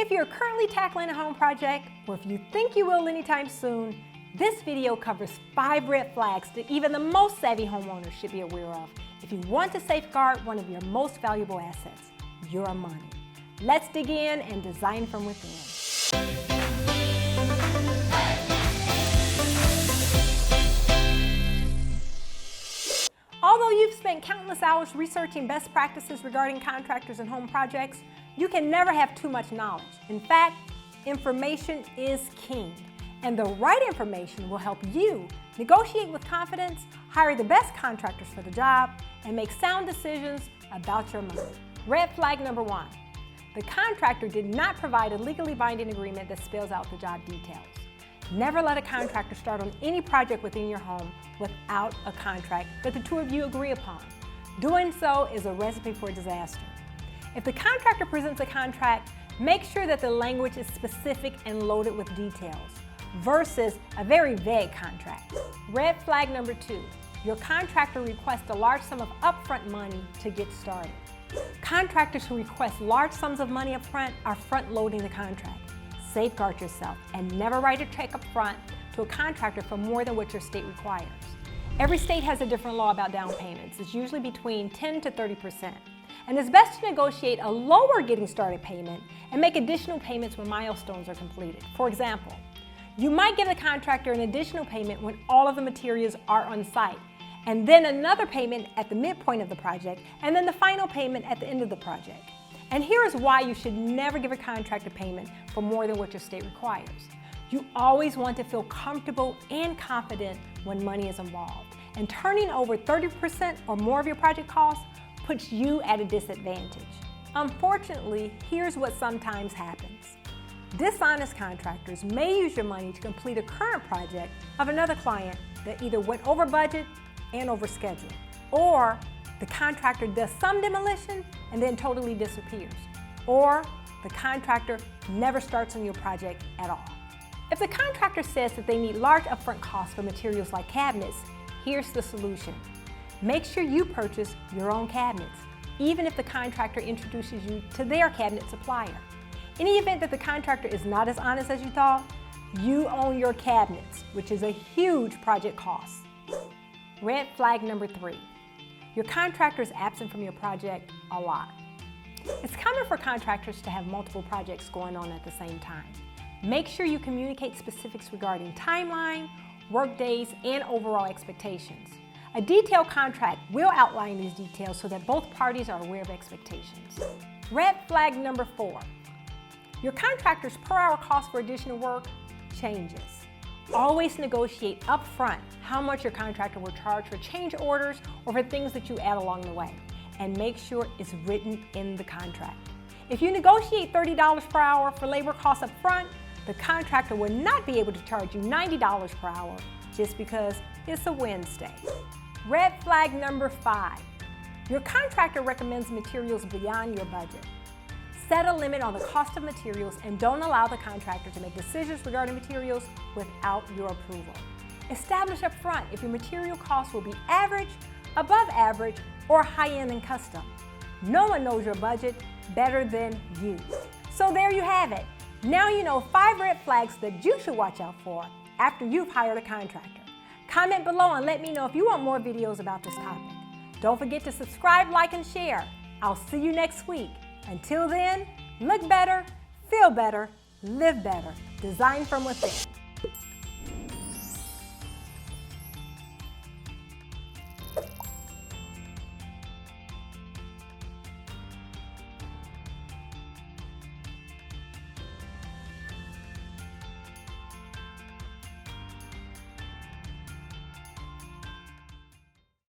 If you're currently tackling a home project, or if you think you will anytime soon, this video covers 5 red flags that even the most savvy homeowners should be aware of if you want to safeguard one of your most valuable assets, your money. Let's dig in and design from within. Although you've spent countless hours researching best practices regarding contractors and home projects, you can never have too much knowledge. In fact, information is king, and the right information will help you negotiate with confidence, hire the best contractors for the job, and make sound decisions about your money. Red flag number 1. The contractor did not provide a legally binding agreement that spells out the job details. Never let a contractor start on any project within your home without a contract that the two of you agree upon. Doing so is a recipe for disaster. If the contractor presents a contract, make sure that the language is specific and loaded with details versus a very vague contract. Red flag number 2, your contractor requests a large sum of upfront money to get started. Contractors who request large sums of money upfront are front-loading the contract. Safeguard yourself and never write a check up front to a contractor for more than what your state requires. Every state has a different law about down payments. It's usually between 10 to 30%. And it's best to negotiate a lower getting started payment and make additional payments when milestones are completed. For example, you might give the contractor an additional payment when all of the materials are on site, and then another payment at the midpoint of the project, and then the final payment at the end of the project. And here is why you should never give a contractor payment for more than what your state requires. You always want to feel comfortable and confident when money is involved. And turning over 30% or more of your project costs puts you at a disadvantage. Unfortunately, here's what sometimes happens. Dishonest contractors may use your money to complete a current project of another client that either went over budget and over schedule, or the contractor does some demolition and then totally disappears, or the contractor never starts on your project at all. If the contractor says that they need large upfront costs for materials like cabinets, here's the solution. Make sure you purchase your own cabinets, even if the contractor introduces you to their cabinet supplier. In the event that the contractor is not as honest as you thought, you own your cabinets, which is a huge project cost. Red flag number 3. Your contractor is absent from your project a lot. It's common for contractors to have multiple projects going on at the same time. Make sure you communicate specifics regarding timeline, work days, and overall expectations. A detailed contract will outline these details so that both parties are aware of expectations. Red flag number 4. Your contractor's per hour cost for additional work changes. Always negotiate upfront how much your contractor will charge for change orders or for things that you add along the way, and make sure it's written in the contract. If you negotiate $30 per hour for labor costs upfront, the contractor will not be able to charge you $90 per hour just because it's a Wednesday. Red flag number 5. Your contractor recommends materials beyond your budget. Set a limit on the cost of materials and don't allow the contractor to make decisions regarding materials without your approval. Establish up front if your material costs will be average, above average, or high-end and custom. No one knows your budget better than you. So there you have it. Now you know 5 red flags that you should watch out for after you've hired a contractor. Comment below and let me know if you want more videos about this topic. Don't forget to subscribe, like, and share. I'll see you next week. Until then, look better, feel better, live better. Design from within.